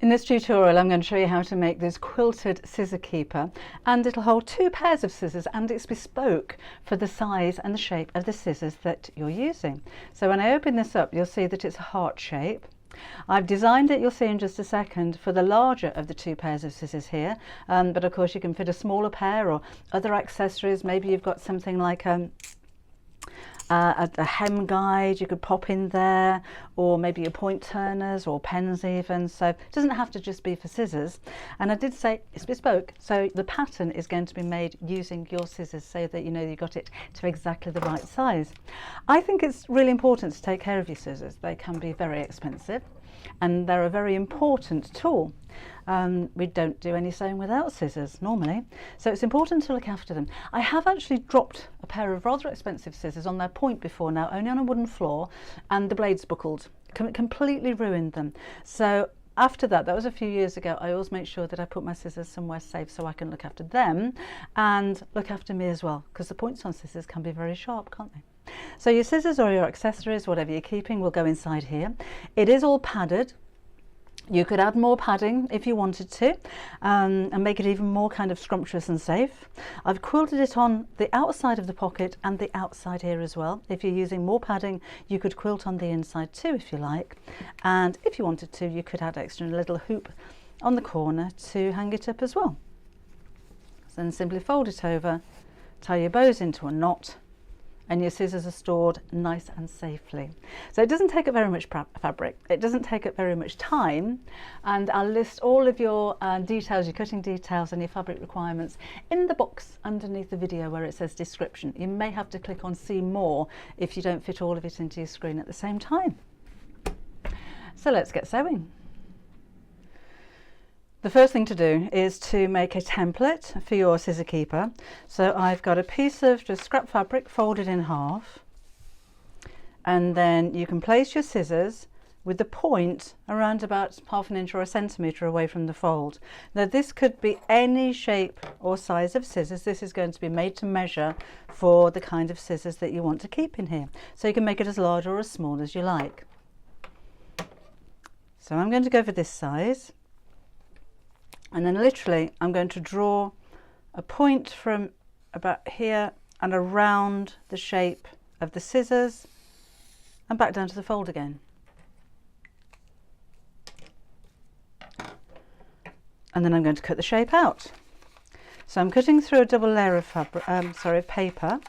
In this tutorial I'm going to show you how to make this quilted scissor keeper, and it'll hold 2 pairs of scissors and it's bespoke for the size and the shape of the scissors that you're using. So when I open this up you'll see that it's a heart shape. I've designed it, you'll see in just a second, for the larger of the 2 pairs of scissors here, but of course you can fit a smaller pair or other accessories. Maybe you've got something like a hem guide you could pop in there, or maybe your point turners or pens even. So it doesn't have to just be for scissors. And I did say it's bespoke, so the pattern is going to be made using your scissors so that you know you got it to exactly the right size. I think it's really important to take care of your scissors. They can be very expensive and they're a very important tool. We don't do any sewing without scissors normally, so it's important to look after them. I have actually dropped a pair of rather expensive scissors on their point before now, only on a wooden floor, and the blades buckled, completely ruined them. So after that was a few years ago, I always make sure that I put my scissors somewhere safe so I can look after them and look after me as well, because the points on scissors can be very sharp, can't they? So your scissors or your accessories, whatever you're keeping, will go inside here. It is all padded. You could add more padding if you wanted to, and make it even more kind of scrumptious and safe. I've quilted it on the outside of the pocket and the outside here as well. If you're using more padding, you could quilt on the inside too if you like, and if you wanted to you could add extra little hoop on the corner to hang it up as well. So then simply fold it over, tie your bows into a knot, and your scissors are stored nice and safely. So it doesn't take up very much fabric, it doesn't take up very much time, and I'll list all of your details, your cutting details and your fabric requirements in the box underneath the video where it says description. You may have to click on see more if you don't fit all of it into your screen at the same time. So let's get sewing. The first thing to do is to make a template for your scissor keeper. So I've got a piece of just scrap fabric folded in half, and then you can place your scissors with the point around about ½ an inch or a centimetre away from the fold. Now this could be any shape or size of scissors. This is going to be made to measure for the kind of scissors that you want to keep in here. So you can make it as large or as small as you like. So I'm going to go for this size. And then literally I'm going to draw a point from about here and around the shape of the scissors and back down to the fold again. And then I'm going to cut the shape out. So I'm cutting through a double layer of fabric, of paper.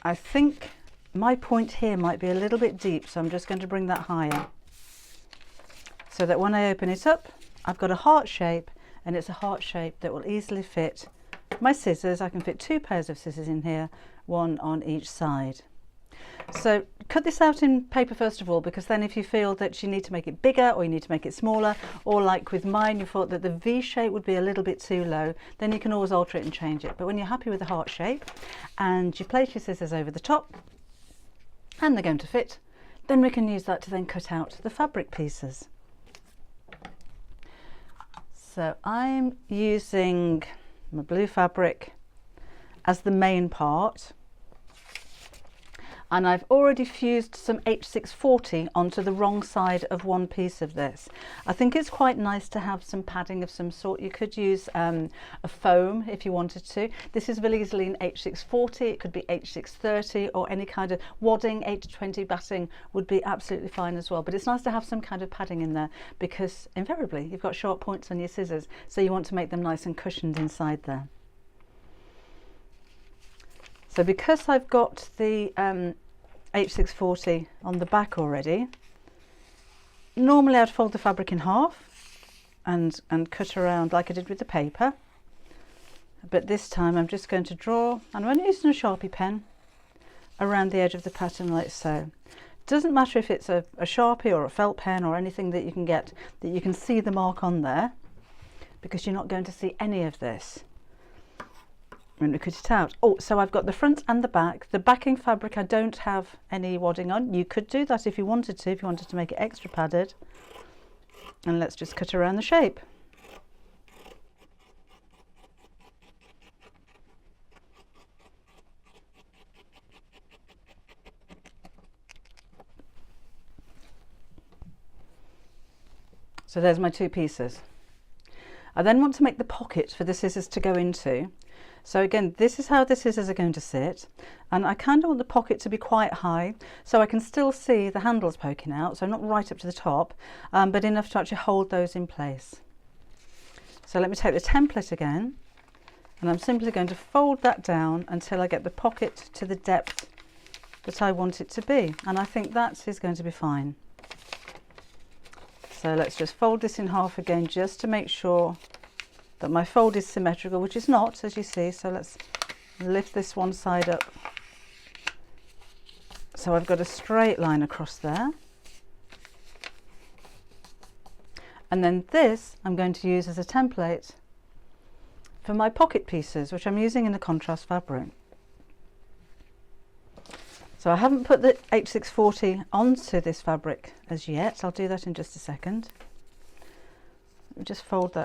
I think my point here might be a little bit deep, so I'm just going to bring that higher, so that when I open it up I've got a heart shape, and it's a heart shape that will easily fit my scissors. I can fit 2 pairs of scissors in here, one on each side. So cut this out in paper first of all, because then if you feel that you need to make it bigger or you need to make it smaller, or like with mine you thought that the V shape would be a little bit too low, then you can always alter it and change it. But when you're happy with the heart shape and you place your scissors over the top and they're going to fit, then we can use that to then cut out the fabric pieces. So I'm using my blue fabric as the main part, and I've already fused some H640 onto the wrong side of one piece of this. I think it's quite nice to have some padding of some sort. You could use a foam if you wanted to. This is really easily an H640, it could be H630, or any kind of wadding. H20 batting would be absolutely fine as well, but it's nice to have some kind of padding in there, because invariably you've got sharp points on your scissors, so you want to make them nice and cushioned inside there. So because I've got the H640 on the back already, normally I'd fold the fabric in half and cut around like I did with the paper, but this time I'm just going to draw, and I'm only using a Sharpie pen, around the edge of the pattern like so. It doesn't matter if it's a Sharpie or a felt pen or anything that you can get, that you can see the mark on there, because you're not going to see any of this when we cut it out. Oh, so I've got the front and the back. The backing fabric I don't have any wadding on. You could do that if you wanted to make it extra padded. And let's just cut around the shape. So there's my two pieces. I then want to make the pocket for the scissors to go into. So again, this is how the scissors are going to sit, and I kind of want the pocket to be quite high so I can still see the handles poking out, so not right up to the top, but enough to actually hold those in place. So let me take the template again, and I'm simply going to fold that down until I get the pocket to the depth that I want it to be, and I think that is going to be fine. So let's just fold this in half again just to make sure that my fold is symmetrical, which is not, as you see. So let's lift this one side up. So I've got a straight line across there. And then this I'm going to use as a template for my pocket pieces, which I'm using in the contrast fabric. So I haven't put the H640 onto this fabric as yet. I'll do that in just a second. Let me just fold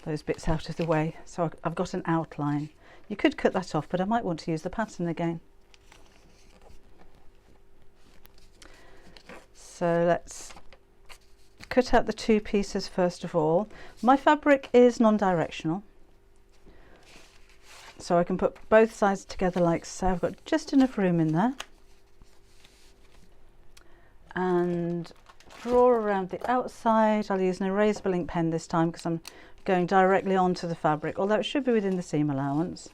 those bits out of the way so I've got an outline. You could cut that off, but I might want to use the pattern again. So let's cut out the two pieces first of all. My fabric is non-directional, so I can put both sides together like so. I've got just enough room in there, and draw around the outside. I'll use an erasable ink pen this time because I'm going directly onto the fabric, although it should be within the seam allowance.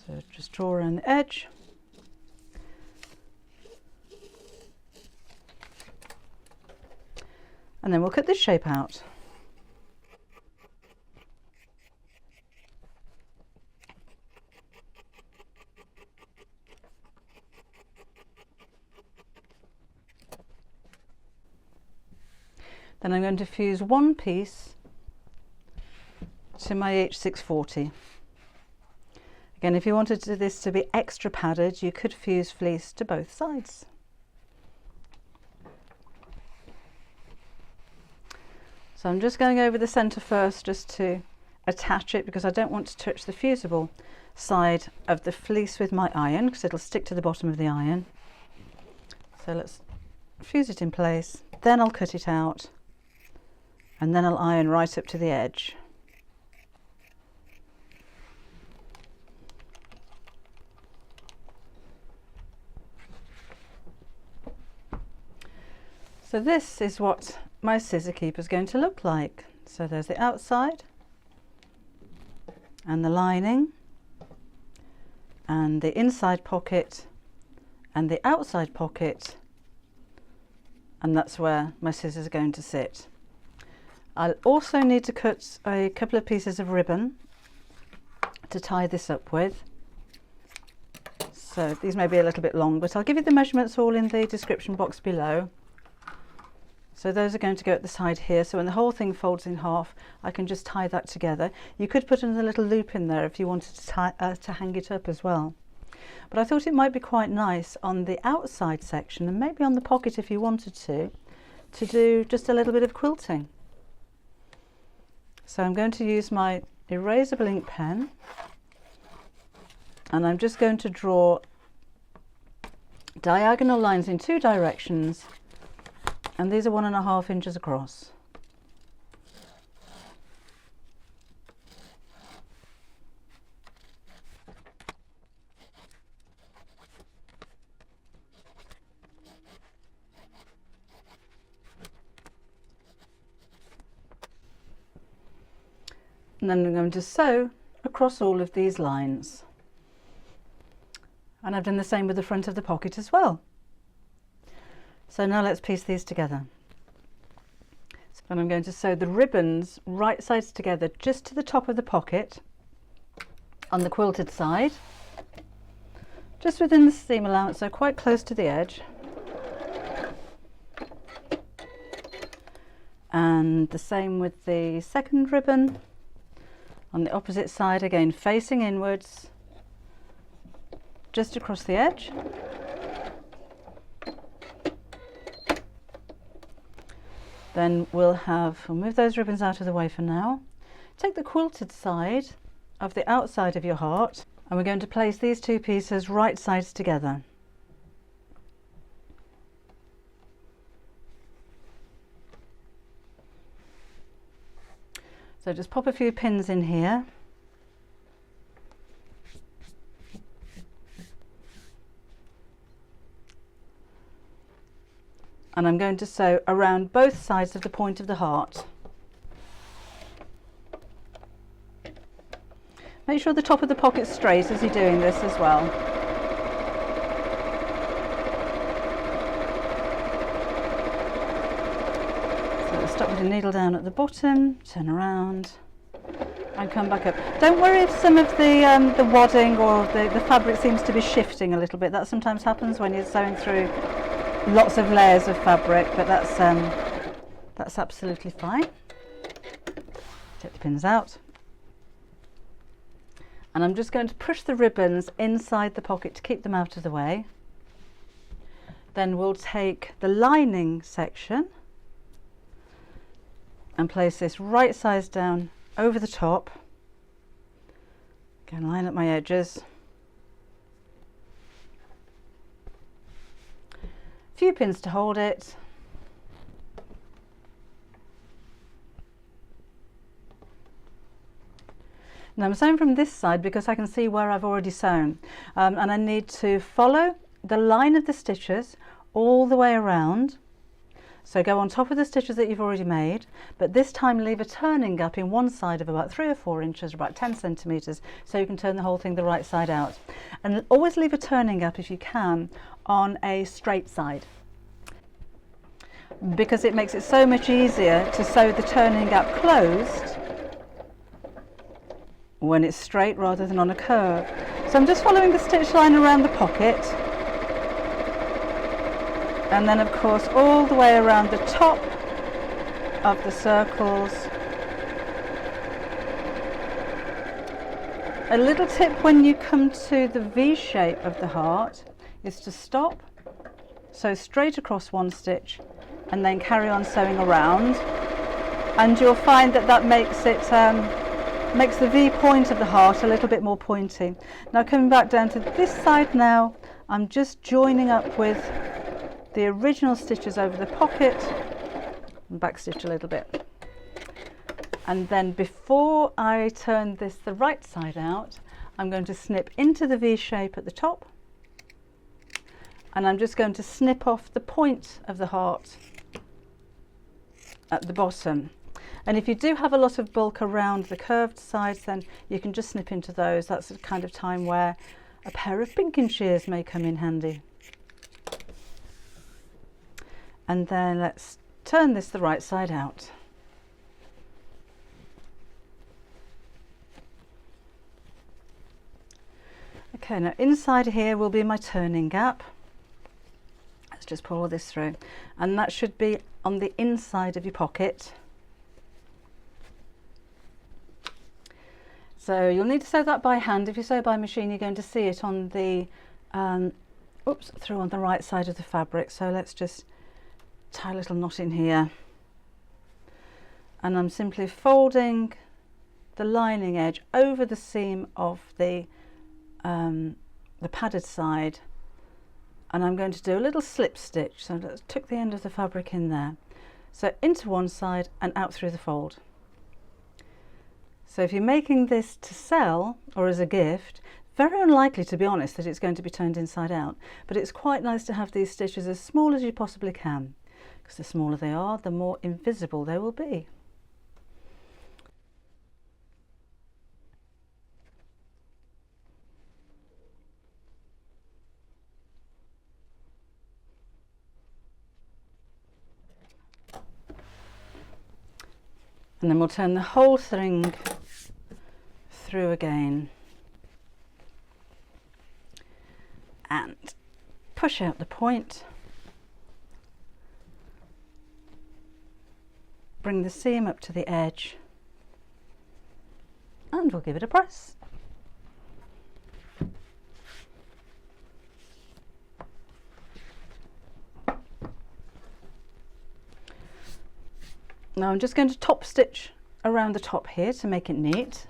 So just draw around the edge. And then we'll cut this shape out. Then I'm going to fuse one piece to my H640. Again, if you wanted this to be extra padded, you could fuse fleece to both sides. So I'm just going over the centre first just to attach it, because I don't want to touch the fusible side of the fleece with my iron, because it'll stick to the bottom of the iron. So let's fuse it in place, then I'll cut it out, and then I'll iron right up to the edge. So this is what my scissor keeper is going to look like. So there's the outside and the lining and the inside pocket and the outside pocket, and that's where my scissors are going to sit. I'll also need to cut a couple of pieces of ribbon to tie this up with. So these may be a little bit long, but I'll give you the measurements all in the description box below. So those are going to go at the side here, so when the whole thing folds in half, I can just tie that together. You could put another little loop in there if you wanted to hang it up as well. But I thought it might be quite nice on the outside section, and maybe on the pocket if you wanted to do just a little bit of quilting. So I'm going to use my erasable ink pen, and I'm just going to draw diagonal lines in two directions, and these are 1.5 inches across. And then I'm going to sew across all of these lines. And I've done the same with the front of the pocket as well. So now let's piece these together. So I'm going to sew the ribbons right sides together just to the top of the pocket on the quilted side, just within the seam allowance, so quite close to the edge. And the same with the second ribbon on the opposite side, again facing inwards, just across the edge. Then we'll move those ribbons out of the way for now. Take the quilted side of the outside of your heart, and we're going to place these two pieces right sides together. So just pop a few pins in here. And I'm going to sew around both sides of the point of the heart. Make sure the top of the pocket's straight as you're doing this as well. So we'll start with the needle down at the bottom, turn around and come back up. Don't worry if some of the wadding or the fabric seems to be shifting a little bit. That sometimes happens when you're sewing through lots of layers of fabric, but that's absolutely fine. Take the pins out. And I'm just going to push the ribbons inside the pocket to keep them out of the way. Then we'll take the lining section and place this right size down over the top. Again, line up my edges. Few pins to hold it. Now I'm sewing from this side because I can see where I've already sewn, and I need to follow the line of the stitches all the way around. So go on top of the stitches that you've already made, but this time leave a turning gap in one side of about 3 or 4 inches, about 10 centimetres, so you can turn the whole thing the right side out. And always leave a turning gap if you can on a straight side, because it makes it so much easier to sew the turning gap closed when it's straight rather than on a curve. So I'm just following the stitch line around the pocket, and then of course all the way around the top of the circles. A little tip when you come to the V shape of the heart is to stop, sew straight across one stitch, and then carry on sewing around, and you'll find that that makes it makes the V point of the heart a little bit more pointy. Now coming back down to this side now, I'm just joining up with the original stitches over the pocket and back stitch a little bit. And then before I turn this the right side out, I'm going to snip into the V shape at the top, and I'm just going to snip off the point of the heart at the bottom. And if you do have a lot of bulk around the curved sides, then you can just snip into those. That's the kind of time where a pair of pinking shears may come in handy. And then let's turn this the right side out. Okay, now inside here will be my turning gap. Let's just pull all this through, and that should be on the inside of your pocket. So you'll need to sew that by hand. If you sew by machine, you're going to see it on the through on the right side of the fabric. So let's just tie a little knot in here, and I'm simply folding the lining edge over the seam of the padded side, and I'm going to do a little slip stitch. So let's tuck the end of the fabric in there, so into one side and out through the fold. So if you're making this to sell or as a gift, very unlikely, to be honest, that it's going to be turned inside out, but it's quite nice to have these stitches as small as you possibly can, because the smaller they are, the more invisible they will be. And then we'll turn the whole thing through again and push out the point, bring the seam up to the edge, and we'll give it a press. Now I'm just going to top stitch around the top here to make it neat.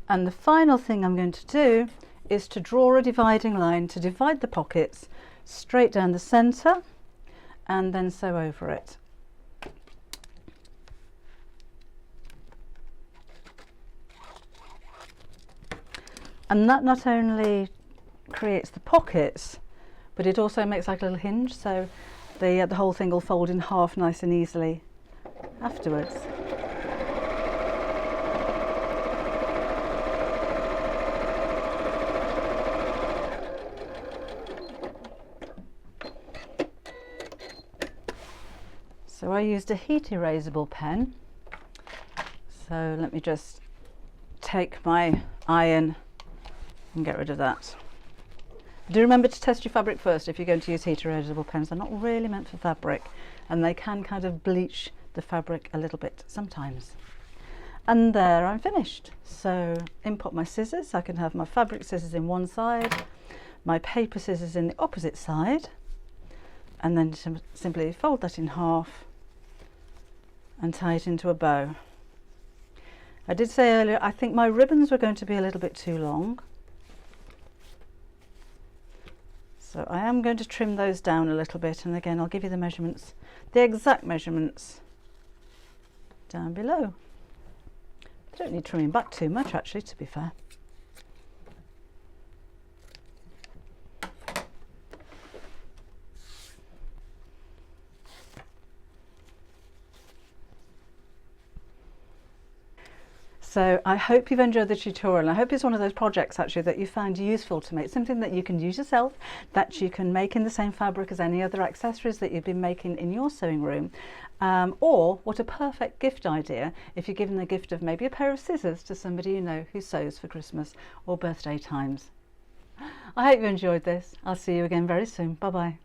And the final thing I'm going to do is to draw a dividing line to divide the pockets straight down the centre and then sew over it. And that not only creates the pockets, but it also makes like a little hinge, so the whole thing will fold in half nice and easily afterwards. So I used a heat erasable pen, so let me just take my iron and get rid of that. Do remember to test your fabric first if you're going to use heat erasable pens. They're not really meant for fabric and they can kind of bleach the fabric a little bit sometimes. And there, I'm finished. So input my scissors. I can have my fabric scissors in one side, my paper scissors in the opposite side, and then simply fold that in half and tie it into a bow. I did say earlier I think my ribbons were going to be a little bit too long, so I am going to trim those down a little bit, and again I'll give you the measurements, the exact measurements down below. I don't need trimming back too much actually, to be fair. So I hope you've enjoyed the tutorial, and I hope it's one of those projects actually that you find useful to make, something that you can use yourself, that you can make in the same fabric as any other accessories that you've been making in your sewing room, or what a perfect gift idea if you're giving the gift of maybe a pair of scissors to somebody you know who sews for Christmas or birthday times. I hope you enjoyed this. I'll see you again very soon. Bye bye.